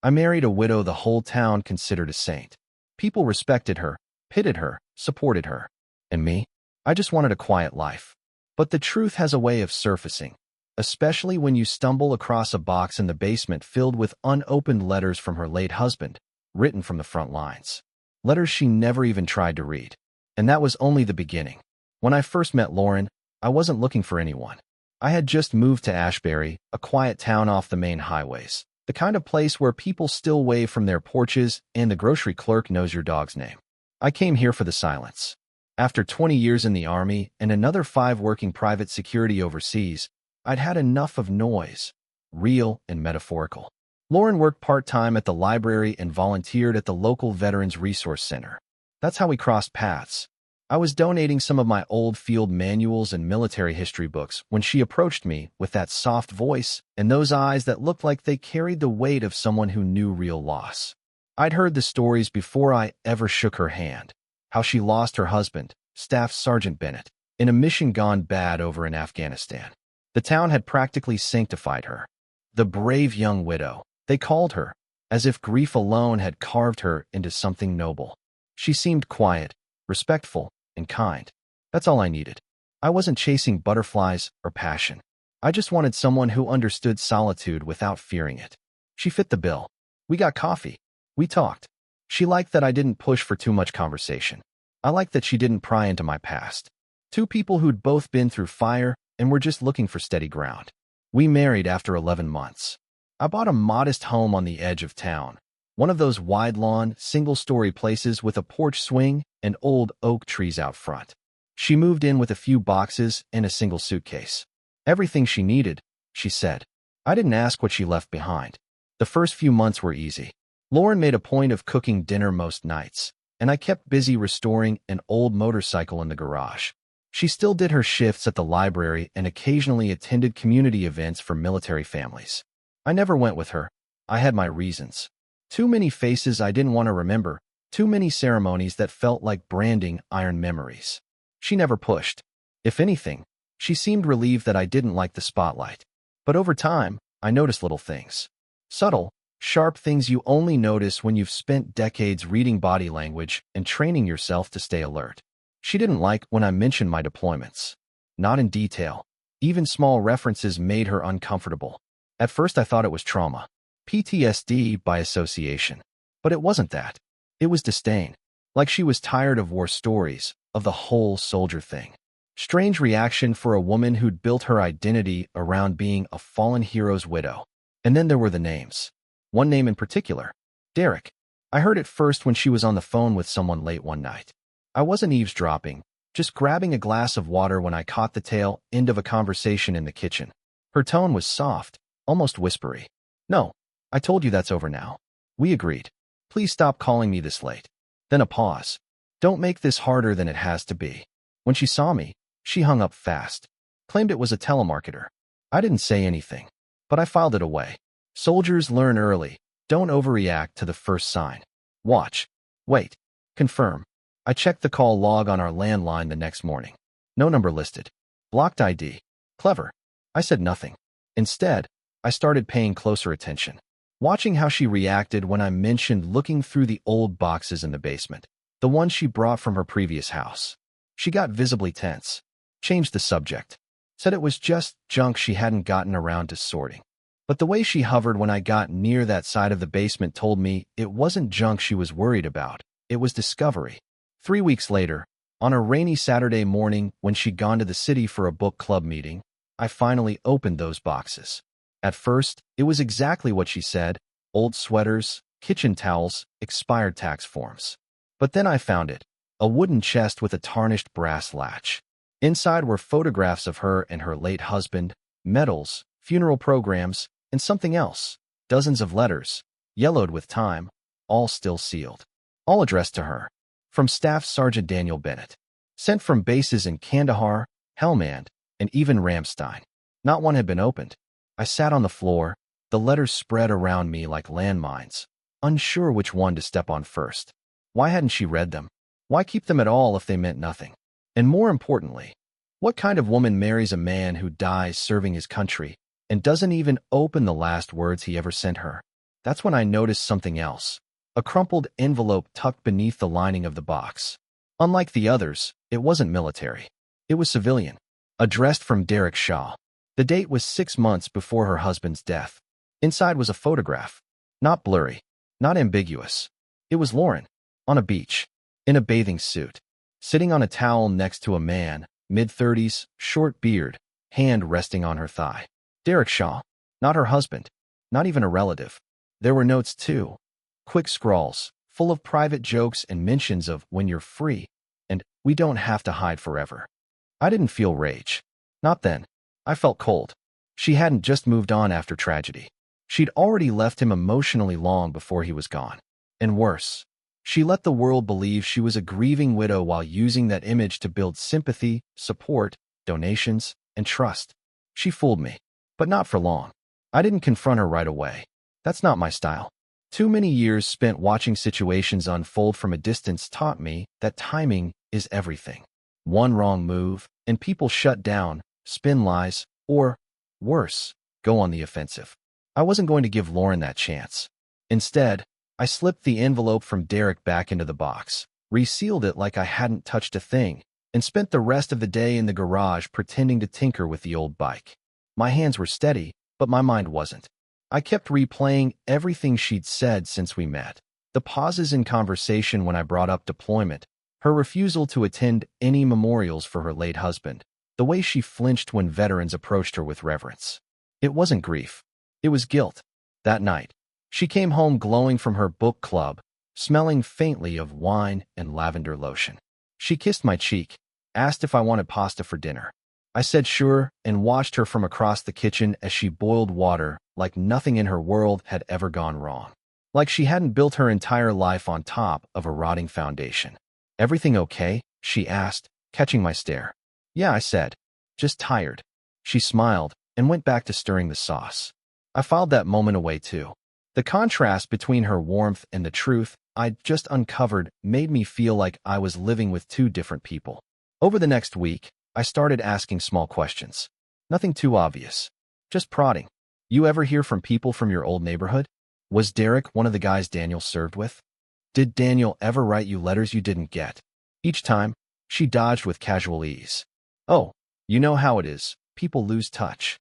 I married a widow the whole town considered a saint. People respected her, pitied her, supported her. And me? I just wanted a quiet life. But the truth has a way of surfacing, especially when you stumble across a box in the basement filled with unopened letters from her late husband, written from the front lines. Letters she never even tried to read. And that was only the beginning. When I first met Lauren, I wasn't looking for anyone. I had just moved to Ashbury, a quiet town off the main highways, the kind of place where people still wave from their porches and the grocery clerk knows your dog's name. I came here for the silence. After 20 years in the Army and another 5 working private security overseas, I'd had enough of noise, real and metaphorical. Lauren worked part-time at the library and volunteered at the local Veterans Resource Center. That's how we crossed paths. I was donating some of my old field manuals and military history books when she approached me with that soft voice and those eyes that looked like they carried the weight of someone who knew real loss. I'd heard the stories before I ever shook her hand. How she lost her husband, Staff Sergeant Bennett, in a mission gone bad over in Afghanistan. The town had practically sanctified her. The brave young widow, they called her, as if grief alone had carved her into something noble. She seemed quiet, respectful, and kind. That's all I needed. I wasn't chasing butterflies or passion. I just wanted someone who understood solitude without fearing it. She fit the bill. We got coffee. We talked. She liked that I didn't push for too much conversation. I liked that she didn't pry into my past. 2 people who'd both been through fire and were just looking for steady ground. We married after 11 months. I bought a modest home on the edge of town, one of those wide-lawn, single-story places with a porch swing and old oak trees out front. She moved in with a few boxes and a single suitcase. Everything she needed, she said. I didn't ask what she left behind. The first few months were easy. Lauren made a point of cooking dinner most nights, and I kept busy restoring an old motorcycle in the garage. She still did her shifts at the library and occasionally attended community events for military families. I never went with her. I had my reasons. Too many faces I didn't want to remember, too many ceremonies that felt like branding iron memories. She never pushed. If anything, she seemed relieved that I didn't like the spotlight. But over time, I noticed little things. Subtle, sharp things you only notice when you've spent decades reading body language and training yourself to stay alert. She didn't like when I mentioned my deployments. Not in detail. Even small references made her uncomfortable. At first I thought it was trauma. PTSD by association. But it wasn't that. It was disdain. Like she was tired of war stories, of the whole soldier thing. Strange reaction for a woman who'd built her identity around being a fallen hero's widow. And then there were the names. One name in particular, Derek. I heard it first when she was on the phone with someone late one night. I wasn't eavesdropping, just grabbing a glass of water when I caught the tail end of a conversation in the kitchen. Her tone was soft, almost whispery. No, I told you that's over now. We agreed. Please stop calling me this late. Then a pause. Don't make this harder than it has to be. When she saw me, she hung up fast. Claimed it was a telemarketer. I didn't say anything, but I filed it away. Soldiers learn early. Don't overreact to the first sign. Watch. Wait. Confirm. I checked the call log on our landline the next morning. No number listed. Blocked ID. Clever. I said nothing. Instead, I started paying closer attention, watching how she reacted when I mentioned looking through the old boxes in the basement, the ones she brought from her previous house. She got visibly tense. Changed the subject. Said it was just junk she hadn't gotten around to sorting. But the way she hovered when I got near that side of the basement told me it wasn't junk she was worried about. It was discovery. 3 weeks later, on a rainy Saturday morning when she'd gone to the city for a book club meeting, I finally opened those boxes. At first, it was exactly what she said, old sweaters, kitchen towels, expired tax forms. But then I found it, a wooden chest with a tarnished brass latch. Inside were photographs of her and her late husband, medals, funeral programs, and something else. Dozens of letters, yellowed with time, all still sealed. All addressed to her. From Staff Sergeant Daniel Bennett. Sent from bases in Kandahar, Helmand, and even Ramstein. Not one had been opened. I sat on the floor, the letters spread around me like landmines, unsure which one to step on first. Why hadn't she read them? Why keep them at all if they meant nothing? And more importantly, what kind of woman marries a man who dies serving his country and doesn't even open the last words he ever sent her? That's when I noticed something else. A crumpled envelope tucked beneath the lining of the box. Unlike the others, it wasn't military. It was civilian. Addressed from Derek Shaw. The date was 6 months before her husband's death. Inside was a photograph. Not blurry. Not ambiguous. It was Lauren. On a beach. In a bathing suit. Sitting on a towel next to a man, mid-30s, short beard, hand resting on her thigh. Derek Shaw. Not her husband. Not even a relative. There were notes too. Quick scrawls, full of private jokes and mentions of when you're free, and we don't have to hide forever. I didn't feel rage. Not then. I felt cold. She hadn't just moved on after tragedy. She'd already left him emotionally long before he was gone. And worse, she let the world believe she was a grieving widow while using that image to build sympathy, support, donations, and trust. She fooled me. But not for long. I didn't confront her right away. That's not my style. Too many years spent watching situations unfold from a distance taught me that timing is everything. One wrong move, and people shut down, spin lies, or, worse, go on the offensive. I wasn't going to give Lauren that chance. Instead, I slipped the envelope from Derek back into the box, resealed it like I hadn't touched a thing, and spent the rest of the day in the garage pretending to tinker with the old bike. My hands were steady, but my mind wasn't. I kept replaying everything she'd said since we met. The pauses in conversation when I brought up deployment, her refusal to attend any memorials for her late husband, the way she flinched when veterans approached her with reverence. It wasn't grief. It was guilt. That night, she came home glowing from her book club, smelling faintly of wine and lavender lotion. She kissed my cheek, asked if I wanted pasta for dinner. I said sure and watched her from across the kitchen as she boiled water like nothing in her world had ever gone wrong. Like she hadn't built her entire life on top of a rotting foundation. "Everything okay?" she asked, catching my stare. "Yeah," I said. "Just tired." She smiled and went back to stirring the sauce. I filed that moment away too. The contrast between her warmth and the truth I'd just uncovered made me feel like I was living with two different people. Over the next week, I started asking small questions. Nothing too obvious. Just prodding. "You ever hear from people from your old neighborhood? Was Derek one of the guys Daniel served with? Did Daniel ever write you letters you didn't get?" Each time, she dodged with casual ease. "Oh, you know how it is. People lose touch."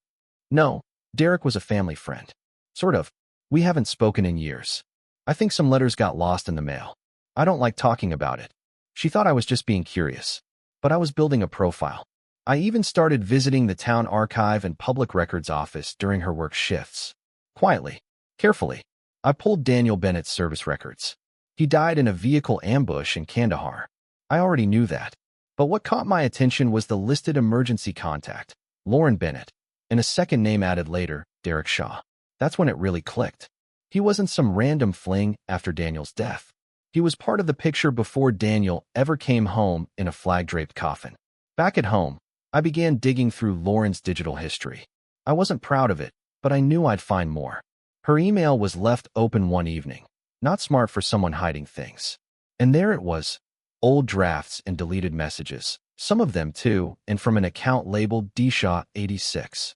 "No, Derek was a family friend. Sort of. We haven't spoken in years. I think some letters got lost in the mail. I don't like talking about it." She thought I was just being curious. But I was building a profile. I even started visiting the town archive and public records office during her work shifts. Quietly, carefully, I pulled Daniel Bennett's service records. He died in a vehicle ambush in Kandahar. I already knew that. But what caught my attention was the listed emergency contact, Lauren Bennett, and a second name added later, Derek Shaw. That's when it really clicked. He wasn't some random fling after Daniel's death. He was part of the picture before Daniel ever came home in a flag-draped coffin. Back at home, I began digging through Lauren's digital history. I wasn't proud of it, but I knew I'd find more. Her email was left open one evening. Not smart for someone hiding things. And there it was. Old drafts and deleted messages. Some of them, too, and from an account labeled dshaw86.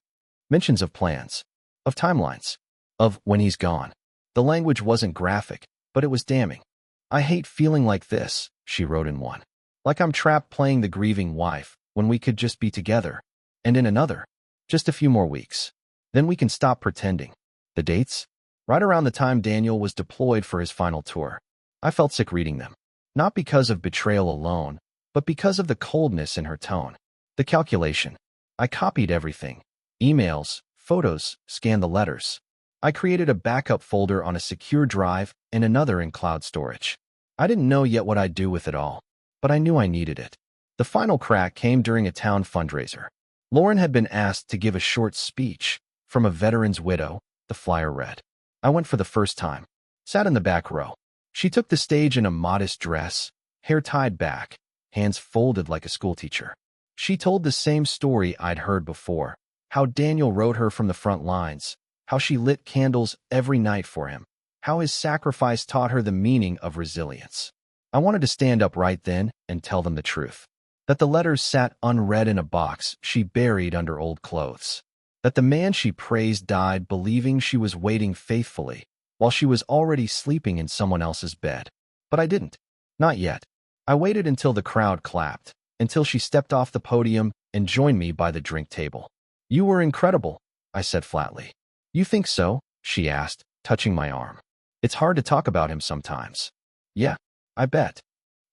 Mentions of plans. Of timelines. Of when he's gone. The language wasn't graphic, but it was damning. "I hate feeling like this," she wrote in one. "Like I'm trapped playing the grieving wife when we could just be together." And in another, "Just a few more weeks. Then we can stop pretending." The dates? Right around the time Daniel was deployed for his final tour. I felt sick reading them. Not because of betrayal alone, but because of the coldness in her tone. The calculation. I copied everything. Emails, photos, scanned the letters. I created a backup folder on a secure drive and another in cloud storage. I didn't know yet what I'd do with it all, but I knew I needed it. The final crack came during a town fundraiser. Lauren had been asked to give a short speech from a veteran's widow, the flyer read. I went for the first time. Sat in the back row. She took the stage in a modest dress, hair tied back, hands folded like a schoolteacher. She told the same story I'd heard before, how Daniel wrote her from the front lines, how she lit candles every night for him, how his sacrifice taught her the meaning of resilience. I wanted to stand up right then and tell them the truth. That the letters sat unread in a box she buried under old clothes. That the man she praised died believing she was waiting faithfully, while she was already sleeping in someone else's bed. But I didn't. Not yet. I waited until the crowd clapped, until she stepped off the podium and joined me by the drink table. "You were incredible," I said flatly. "You think so?" she asked, touching my arm. "It's hard to talk about him sometimes." "Yeah, I bet."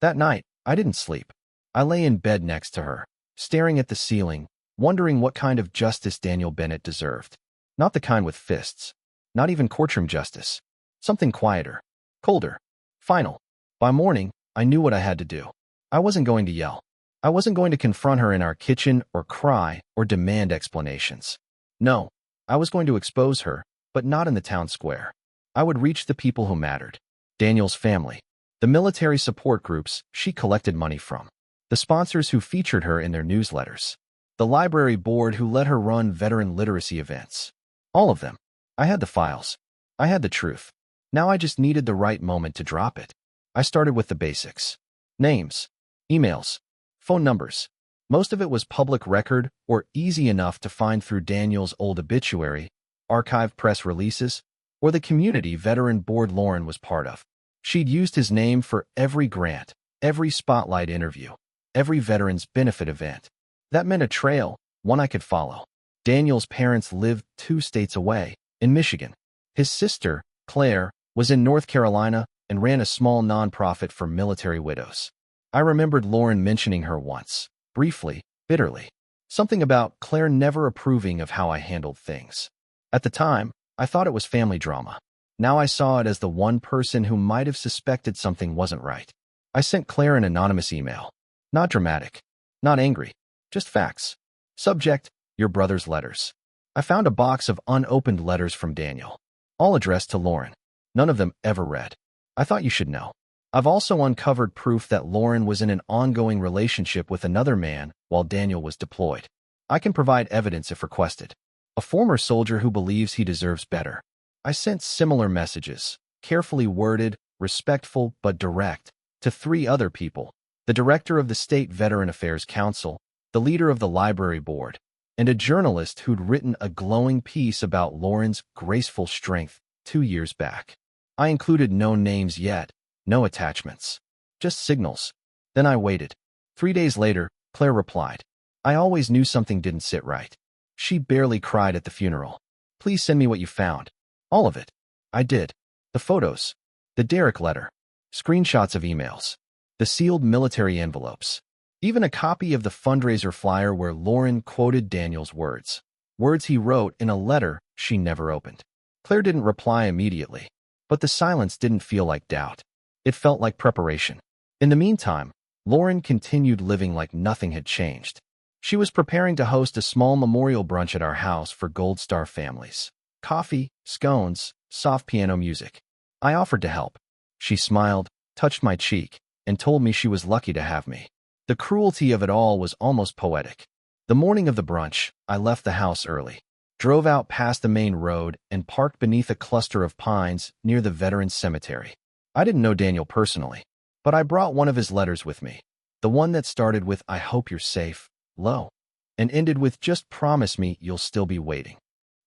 That night, I didn't sleep. I lay in bed next to her, staring at the ceiling, wondering what kind of justice Daniel Bennett deserved. Not the kind with fists. Not even courtroom justice. Something quieter. Colder. Final. By morning, I knew what I had to do. I wasn't going to yell. I wasn't going to confront her in our kitchen or cry or demand explanations. No, I was going to expose her, but not in the town square. I would reach the people who mattered. Daniel's family. The military support groups she collected money from. The sponsors who featured her in their newsletters. The library board who let her run veteran literacy events. All of them. I had the files. I had the truth. Now I just needed the right moment to drop it. I started with the basics. Names. Emails. Phone numbers. Most of it was public record or easy enough to find through Daniel's old obituary, archived press releases, or the community veteran board Lauren was part of. She'd used his name for every grant, every spotlight interview, every veterans benefit event. That meant a trail, one I could follow. Daniel's parents lived 2 states away, in Michigan. His sister, Claire, was in North Carolina and ran a small nonprofit for military widows. I remembered Lauren mentioning her once, briefly, bitterly. Something about Claire never approving of how I handled things. At the time, I thought it was family drama. Now I saw it as the one person who might have suspected something wasn't right. I sent Claire an anonymous email. Not dramatic. Not angry. Just facts. Subject, your brother's letters. I found a box of unopened letters from Daniel. All addressed to Lauren. None of them ever read. I thought you should know. I've also uncovered proof that Lauren was in an ongoing relationship with another man while Daniel was deployed. I can provide evidence if requested. A former soldier who believes he deserves better. I sent similar messages, carefully worded, respectful but direct, to 3 other people: the director of the State Veteran Affairs Council, the leader of the library board, and a journalist who'd written a glowing piece about Lauren's graceful strength 2 years back. I included no names yet, no attachments. Just signals. Then I waited. 3 days later, Claire replied. I always knew something didn't sit right. She barely cried at the funeral. Please send me what you found. All of it. I did. The photos. The Derek letter. Screenshots of emails. The sealed military envelopes. Even a copy of the fundraiser flyer where Lauren quoted Daniel's words. Words he wrote in a letter she never opened. Claire didn't reply immediately, but the silence didn't feel like doubt. It felt like preparation. In the meantime, Lauren continued living like nothing had changed. She was preparing to host a small memorial brunch at our house for Gold Star families. Coffee, scones, soft piano music. I offered to help. She smiled, touched my cheek, and told me she was lucky to have me. The cruelty of it all was almost poetic. The morning of the brunch, I left the house early, drove out past the main road, and parked beneath a cluster of pines near the Veterans Cemetery. I didn't know Daniel personally, but I brought one of his letters with me. The one that started with, I hope you're safe, Lo, and ended with, just promise me you'll still be waiting.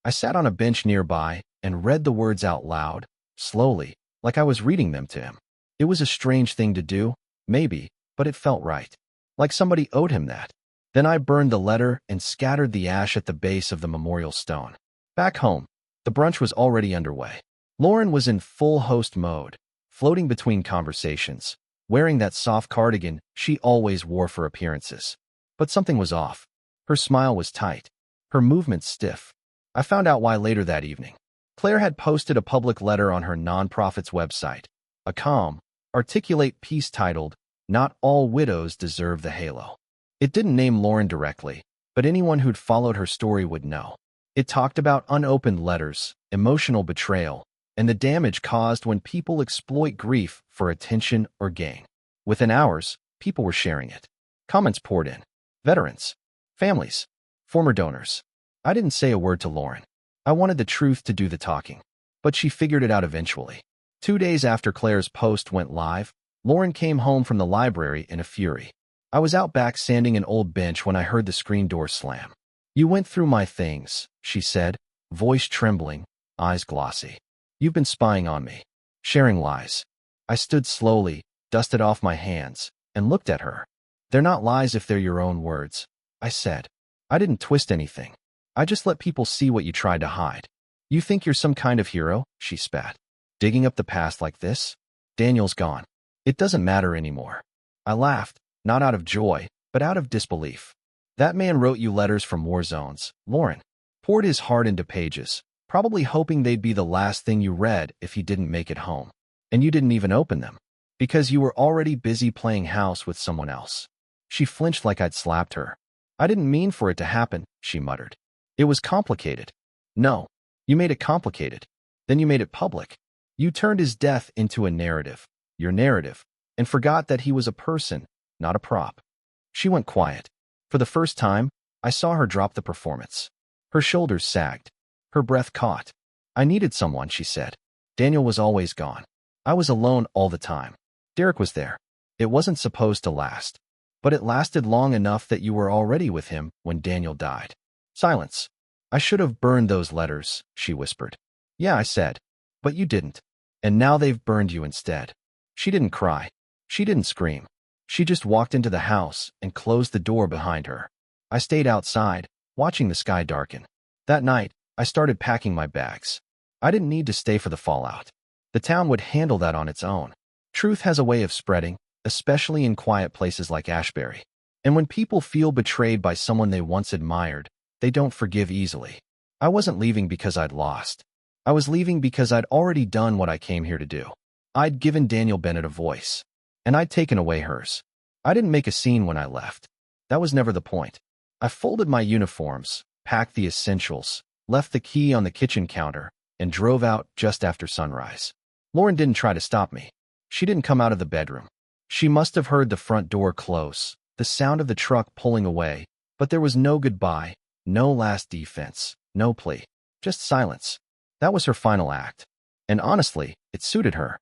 I sat on a bench nearby and read the words out loud, slowly, like I was reading them to him. It was a strange thing to do, maybe, but it felt right. Like somebody owed him that. Then I burned the letter and scattered the ash at the base of the memorial stone. Back home, the brunch was already underway. Lauren was in full host mode, floating between conversations, wearing that soft cardigan she always wore for appearances. But something was off. Her smile was tight, her movements stiff. I found out why later that evening. Claire had posted a public letter on her nonprofit's website, a calm, articulate piece titled, Not All Widows Deserve the Halo. It didn't name Lauren directly, but anyone who'd followed her story would know. It talked about unopened letters, emotional betrayal, and the damage caused when people exploit grief for attention or gain. Within hours, people were sharing it. Comments poured in. Veterans, families, former donors. I didn't say a word to Lauren. I wanted the truth to do the talking, but she figured it out eventually. 2 days after Claire's post went live, Lauren came home from the library in a fury. I was out back sanding an old bench when I heard the screen door slam. You went through my things, she said, voice trembling, eyes glossy. You've been spying on me. Sharing lies. I stood slowly, dusted off my hands, and looked at her. They're not lies if they're your own words, I said. I didn't twist anything. I just let people see what you tried to hide. You think you're some kind of hero? She spat. Digging up the past like this? Daniel's gone. It doesn't matter anymore. I laughed, not out of joy, but out of disbelief. That man wrote you letters from war zones, Lauren. Poured his heart into pages, probably hoping they'd be the last thing you read if he didn't make it home. And you didn't even open them, because you were already busy playing house with someone else. She flinched like I'd slapped her. I didn't mean for it to happen, she muttered. It was complicated. No, you made it complicated. Then you made it public. You turned his death into a narrative, your narrative, and forgot that he was a person, not a prop. She went quiet. For the first time, I saw her drop the performance. Her shoulders sagged. Her breath caught. I needed someone, she said. Daniel was always gone. I was alone all the time. Derek was there. It wasn't supposed to last. But it lasted long enough that you were already with him when Daniel died. Silence. I should have burned those letters, she whispered. Yeah, I said. But you didn't. And now they've burned you instead. She didn't cry. She didn't scream. She just walked into the house and closed the door behind her. I stayed outside, watching the sky darken. That night, I started packing my bags. I didn't need to stay for the fallout. The town would handle that on its own. Truth has a way of spreading, especially in quiet places like Ashbury. And when people feel betrayed by someone they once admired, they don't forgive easily. I wasn't leaving because I'd lost. I was leaving because I'd already done what I came here to do. I'd given Daniel Bennett a voice, and I'd taken away hers. I didn't make a scene when I left. That was never the point. I folded my uniforms, packed the essentials, left the key on the kitchen counter, and drove out just after sunrise. Lauren didn't try to stop me. She didn't come out of the bedroom. She must have heard the front door close, the sound of the truck pulling away, but there was no goodbye, no last defense, no plea, just silence. That was her final act. And honestly, it suited her.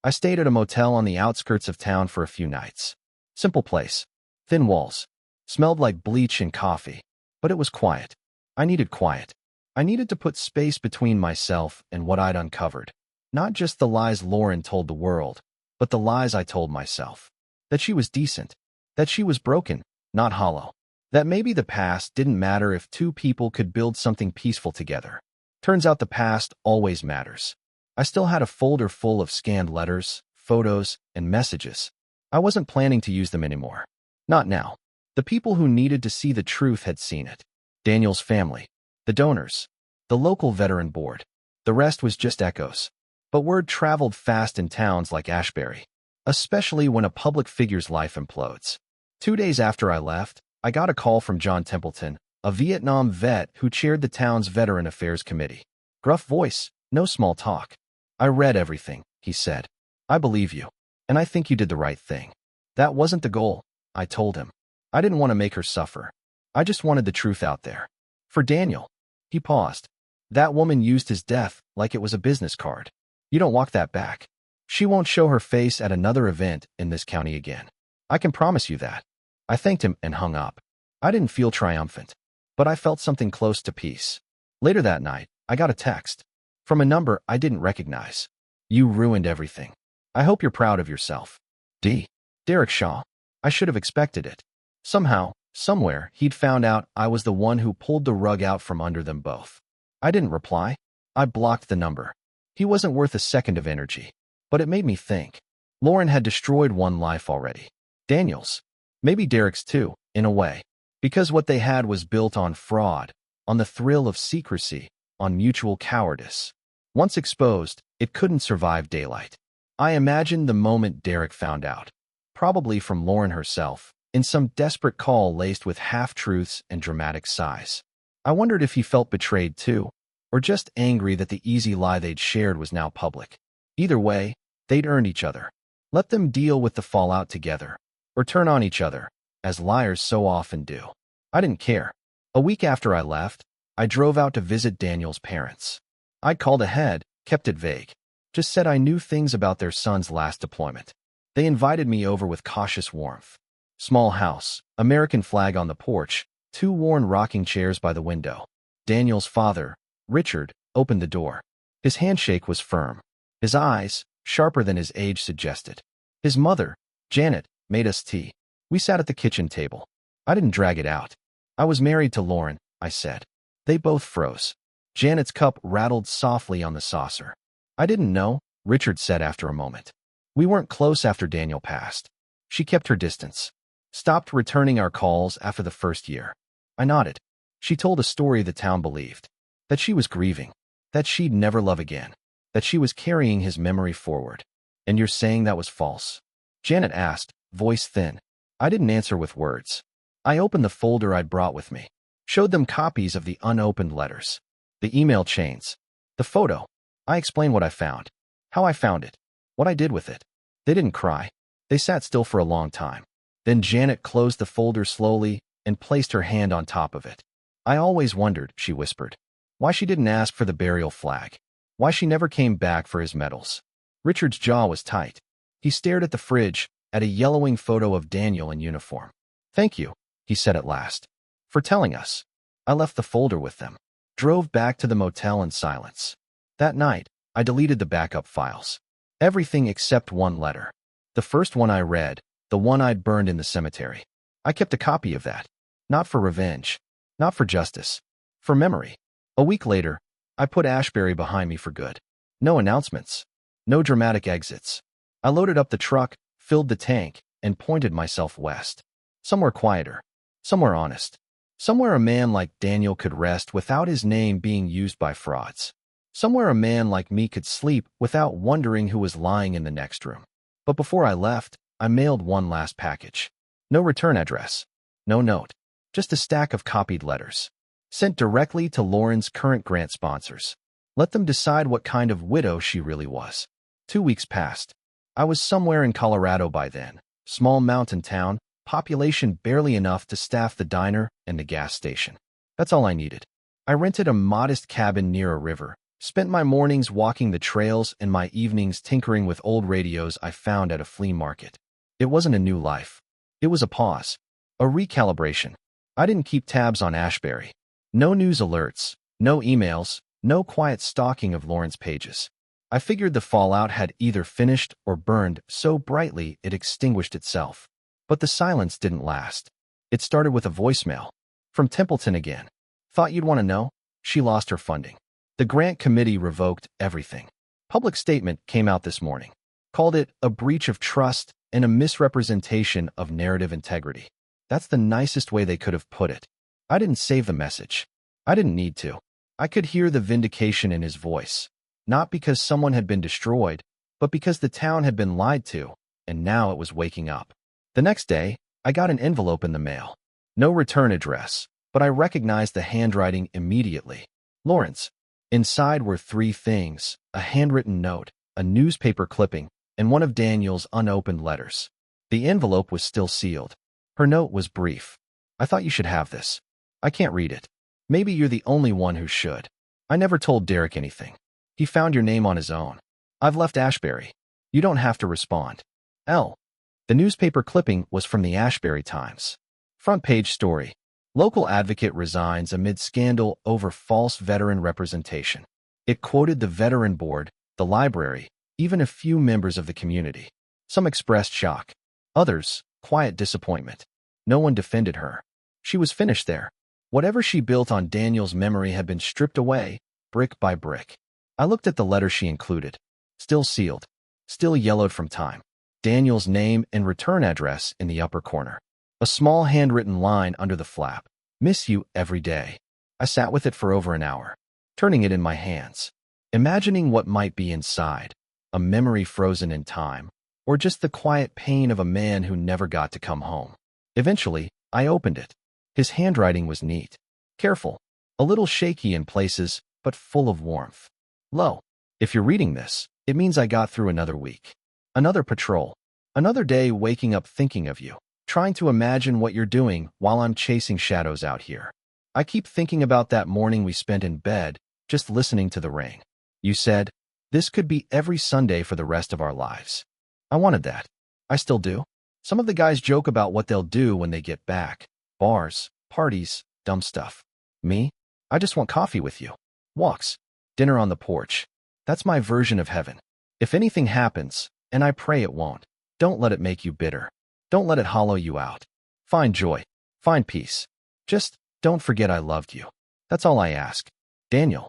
I stayed at a motel on the outskirts of town for a few nights. Simple place. Thin walls. Smelled like bleach and coffee. But it was quiet. I needed quiet. I needed to put space between myself and what I'd uncovered. Not just the lies Lauren told the world, but the lies I told myself. That she was decent. That she was broken, not hollow. That maybe the past didn't matter if two people could build something peaceful together. Turns out the past always matters. I still had a folder full of scanned letters, photos, and messages. I wasn't planning to use them anymore. Not now. The people who needed to see the truth had seen it. Daniel's family. The donors. The local veteran board. The rest was just echoes. But word traveled fast in towns like Ashbury, especially when a public figure's life implodes. 2 days after I left, I got a call from John Templeton, a Vietnam vet who chaired the town's Veteran Affairs Committee. Gruff voice, no small talk. I read everything, he said. I believe you. And I think you did the right thing. That wasn't the goal, I told him. I didn't want to make her suffer. I just wanted the truth out there. For Daniel. He paused. That woman used his death like it was a business card. You don't walk that back. She won't show her face at another event in this county again. I can promise you that. I thanked him and hung up. I didn't feel triumphant, but I felt something close to peace. Later that night, I got a text from a number I didn't recognize. You ruined everything. I hope you're proud of yourself. D. Derek Shaw. I should have expected it. Somehow, somewhere, he'd found out I was the one who pulled the rug out from under them both. I didn't reply. I blocked the number. He wasn't worth a second of energy. But it made me think. Lauren had destroyed one life already. Daniel's. Maybe Derek's too, in a way. Because what they had was built on fraud, on the thrill of secrecy, on mutual cowardice. Once exposed, it couldn't survive daylight. I imagined the moment Derek found out. Probably from Lauren herself, in some desperate call laced with half-truths and dramatic sighs. I wondered if he felt betrayed too, or just angry that the easy lie they'd shared was now public. Either way, they'd earned each other. Let them deal with the fallout together, or turn on each other, as liars so often do. I didn't care. A week after I left, I drove out to visit Daniel's parents. I'd called ahead, kept it vague. Just said I knew things about their son's last deployment. They invited me over with cautious warmth. Small house, American flag on the porch, 2 worn rocking chairs by the window. Daniel's father, Richard, opened the door. His handshake was firm. His eyes, sharper than his age suggested. His mother, Janet, made us tea. We sat at the kitchen table. I didn't drag it out. I was married to Lauren, I said. They both froze. Janet's cup rattled softly on the saucer. I didn't know, Richard said after a moment. We weren't close after Daniel passed. She kept her distance. Stopped returning our calls after the first year. I nodded. She told a story the town believed. That she was grieving. That she'd never love again. That she was carrying his memory forward. And you're saying that was false? Janet asked, voice thin. I didn't answer with words. I opened the folder I'd brought with me. Showed them copies of the unopened letters. The email chains. The photo. I explained what I found. How I found it. What I did with it. They didn't cry. They sat still for a long time. Then Janet closed the folder slowly and placed her hand on top of it. I always wondered, she whispered, why she didn't ask for the burial flag. Why she never came back for his medals. Richard's jaw was tight. He stared at the fridge, at a yellowing photo of Daniel in uniform. Thank you, he said at last, for telling us. I left the folder with them. Drove back to the motel in silence. That night, I deleted the backup files. Everything except one letter. The first one I read, the one I'd burned in the cemetery. I kept a copy of that. Not for revenge. Not for justice. For memory. A week later, I put Ashbury behind me for good. No announcements. No dramatic exits. I loaded up the truck, filled the tank, and pointed myself west. Somewhere quieter. Somewhere honest. Somewhere a man like Daniel could rest without his name being used by frauds. Somewhere a man like me could sleep without wondering who was lying in the next room. But before I left, I mailed one last package. No return address. No note. Just a stack of copied letters. Sent directly to Lauren's current grant sponsors. Let them decide what kind of widow she really was. 2 weeks passed. I was somewhere in Colorado by then. Small mountain town, population barely enough to staff the diner and the gas station. That's all I needed. I rented a modest cabin near a river, spent my mornings walking the trails and my evenings tinkering with old radios I found at a flea market. It wasn't a new life. It was a pause. A recalibration. I didn't keep tabs on Ashbury. No news alerts. No emails. No quiet stalking of Lauren's pages. I figured the fallout had either finished or burned so brightly it extinguished itself. But the silence didn't last. It started with a voicemail. From Templeton again. Thought you'd want to know? She lost her funding. The grant committee revoked everything. Public statement came out this morning. Called it a breach of trust and a misrepresentation of narrative integrity. That's the nicest way they could have put it. I didn't save the message. I didn't need to. I could hear the vindication in his voice. Not because someone had been destroyed, but because the town had been lied to, and now it was waking up. The next day, I got an envelope in the mail. No return address, but I recognized the handwriting immediately. Lawrence. Inside were 3 things: a handwritten note, a newspaper clipping, and one of Daniel's unopened letters. The envelope was still sealed. Her note was brief. I thought you should have this. I can't read it. Maybe you're the only one who should. I never told Derek anything. He found your name on his own. I've left Ashbury. You don't have to respond. L. The newspaper clipping was from the Ashbury Times. Front page story. Local advocate resigns amid scandal over false veteran representation. It quoted the veteran board, the library, even a few members of the community. Some expressed shock. Others, quiet disappointment. No one defended her. She was finished there. Whatever she built on Daniel's memory had been stripped away, brick by brick. I looked at the letter she included. Still sealed. Still yellowed from time. Daniel's name and return address in the upper corner. A small handwritten line under the flap. Miss you every day. I sat with it for over an hour, turning it in my hands, imagining what might be inside. A memory frozen in time, or just the quiet pain of a man who never got to come home. Eventually, I opened it. His handwriting was neat, careful, a little shaky in places, but full of warmth. Lo, if you're reading this, it means I got through another week. Another patrol. Another day waking up thinking of you, trying to imagine what you're doing while I'm chasing shadows out here. I keep thinking about that morning we spent in bed, just listening to the rain. You said, this could be every Sunday for the rest of our lives. I wanted that. I still do. Some of the guys joke about what they'll do when they get back. Bars, parties, dumb stuff. Me? I just want coffee with you. Walks. Dinner on the porch. That's my version of heaven. If anything happens, and I pray it won't, don't let it make you bitter. Don't let it hollow you out. Find joy. Find peace. Just don't forget I loved you. That's all I ask. Daniel.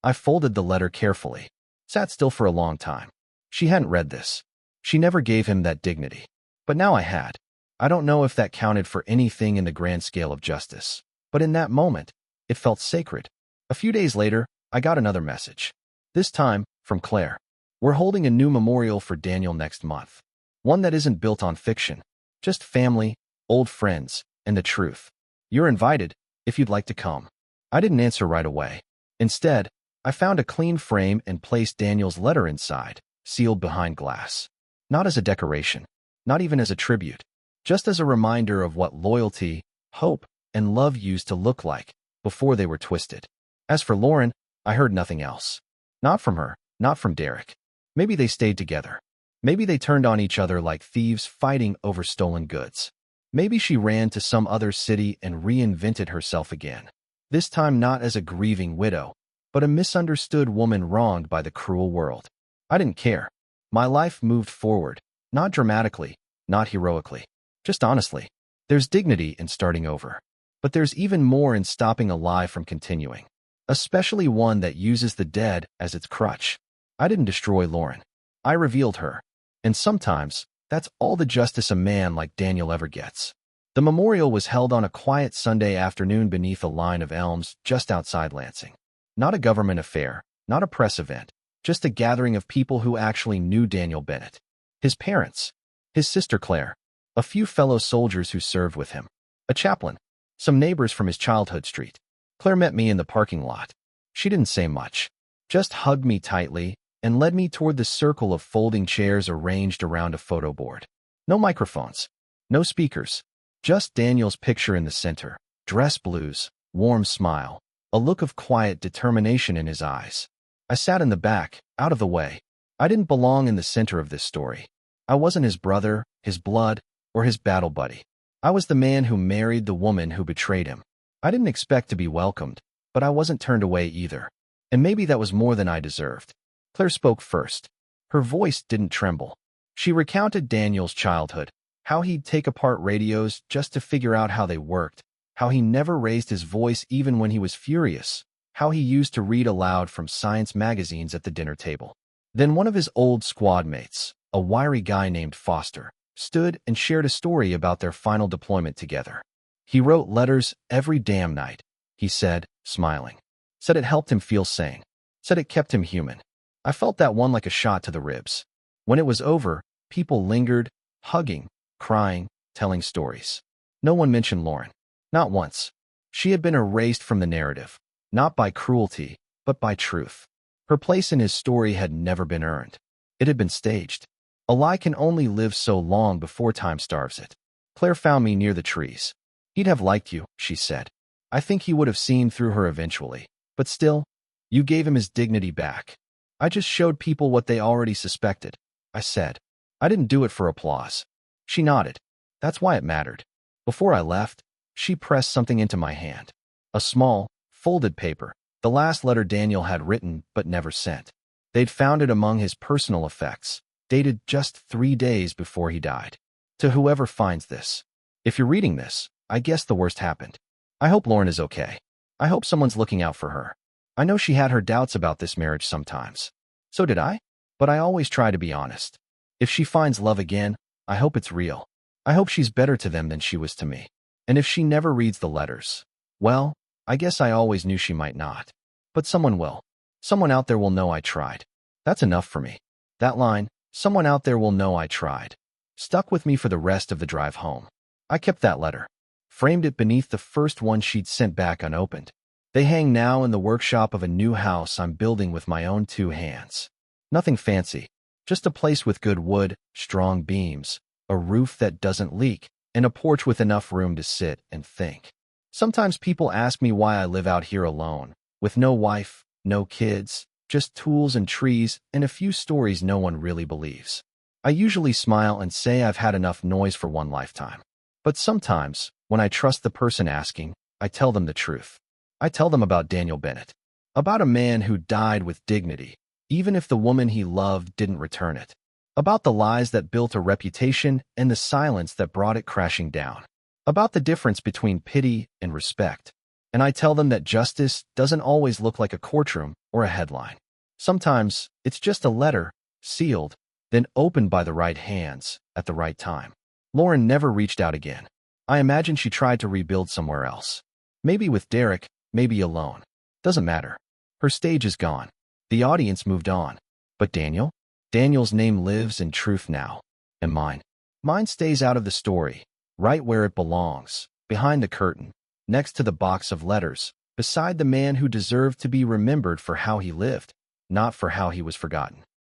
I folded the letter carefully. Sat still for a long time. She hadn't read this. She never gave him that dignity. But now I had. I don't know if that counted for anything in the grand scale of justice. But in that moment, it felt sacred. A few days later, I got another message. This time, from Claire. We're holding a new memorial for Daniel next month. One that isn't built on fiction. Just family, old friends, and the truth. You're invited, if you'd like to come. I didn't answer right away. Instead, I found a clean frame and placed Daniel's letter inside, sealed behind glass. Not as a decoration, not even as a tribute, just as a reminder of what loyalty, hope, and love used to look like before they were twisted. As for Lauren, I heard nothing else. Not from her, not from Derek. Maybe they stayed together. Maybe they turned on each other like thieves fighting over stolen goods. Maybe she ran to some other city and reinvented herself again. This time not as a grieving widow, but a misunderstood woman wronged by the cruel world. I didn't care. My life moved forward, not dramatically, not heroically, just honestly. There's dignity in starting over. But there's even more in stopping a lie from continuing, especially one that uses the dead as its crutch. I didn't destroy Lauren. I revealed her. And sometimes, that's all the justice a man like Daniel ever gets. The memorial was held on a quiet Sunday afternoon beneath a line of elms just outside Lansing. Not a government affair, not a press event, just a gathering of people who actually knew Daniel Bennett. His parents, his sister Claire, a few fellow soldiers who served with him, a chaplain, some neighbors from his childhood street. Claire met me in the parking lot. She didn't say much, just hugged me tightly and led me toward the circle of folding chairs arranged around a photo board. No microphones, no speakers, just Daniel's picture in the center, dress blues, warm smile, a look of quiet determination in his eyes. I sat in the back, out of the way. I didn't belong in the center of this story. I wasn't his brother, his blood, or his battle buddy. I was the man who married the woman who betrayed him. I didn't expect to be welcomed, but I wasn't turned away either. And maybe that was more than I deserved. Claire spoke first. Her voice didn't tremble. She recounted Daniel's childhood, how he'd take apart radios just to figure out how they worked, how he never raised his voice even when he was furious, how he used to read aloud from science magazines at the dinner table. Then one of his old squad mates, a wiry guy named Foster, stood and shared a story about their final deployment together. He wrote letters every damn night, he said, smiling. Said it helped him feel sane. Said it kept him human. I felt that one like a shot to the ribs. When it was over, people lingered, hugging, crying, telling stories. No one mentioned Lauren. Not once. She had been erased from the narrative, not by cruelty, but by truth. Her place in his story had never been earned. It had been staged. A lie can only live so long before time starves it. Claire found me near the trees. He'd have liked you, she said. I think he would have seen through her eventually. But still, you gave him his dignity back. I just showed people what they already suspected, I said. I didn't do it for applause. She nodded. That's why it mattered. Before I left, she pressed something into my hand. A small, folded paper, the last letter Daniel had written but never sent. They'd found it among his personal effects, dated just 3 days before he died. To whoever finds this. If you're reading this, I guess the worst happened. I hope Lauren is okay. I hope someone's looking out for her. I know she had her doubts about this marriage sometimes. So did I. But I always try to be honest. If she finds love again, I hope it's real. I hope she's better to them than she was to me. And if she never reads the letters, well, I guess I always knew she might not. But someone will. Someone out there will know I tried. That's enough for me. That line, someone out there will know I tried, stuck with me for the rest of the drive home. I kept that letter, framed it beneath the first one she'd sent back unopened. They hang now in the workshop of a new house I'm building with my own 2 hands. Nothing fancy, just a place with good wood, strong beams, a roof that doesn't leak, and a porch with enough room to sit and think. Sometimes people ask me why I live out here alone, with no wife, no kids, just tools and trees and a few stories no one really believes. I usually smile and say I've had enough noise for one lifetime. But sometimes, when I trust the person asking, I tell them the truth. I tell them about Daniel Bennett. About a man who died with dignity, even if the woman he loved didn't return it. About the lies that built a reputation and the silence that brought it crashing down. About the difference between pity and respect. And I tell them that justice doesn't always look like a courtroom or a headline. Sometimes it's just a letter, sealed, then opened by the right hands at the right time. Lauren never reached out again. I imagine she tried to rebuild somewhere else. Maybe with Derek, maybe alone. Doesn't matter. Her stage is gone. The audience moved on. But Daniel? Daniel's name lives in truth now. And mine? Mine stays out of the story, right where it belongs, behind the curtain, next to the box of letters, beside the man who deserved to be remembered for how he lived, not for how he was forgotten.